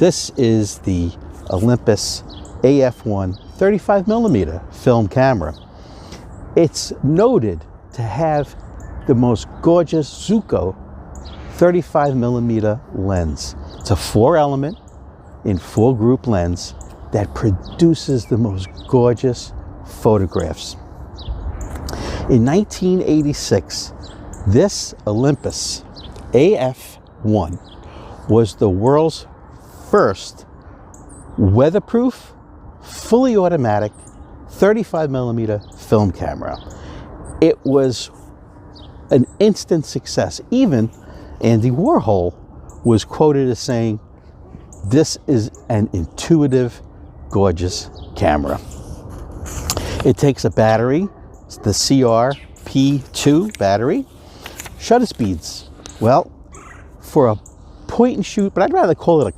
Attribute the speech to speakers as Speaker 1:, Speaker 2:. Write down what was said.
Speaker 1: This is the Olympus AF-1 35mm film camera. It's noted to have the most gorgeous Zuiko 35mm lens. It's a 4-element in 4-group lens that produces the most gorgeous photographs. In 1986, this Olympus AF-1 was the world's first weatherproof, fully automatic 35mm film camera. It was an instant success. Even Andy Warhol was quoted as saying, "This is an intuitive, gorgeous camera." It takes a battery. It's the CRP2 battery. Shutter speeds, well, for a point and shoot, but I'd rather call it a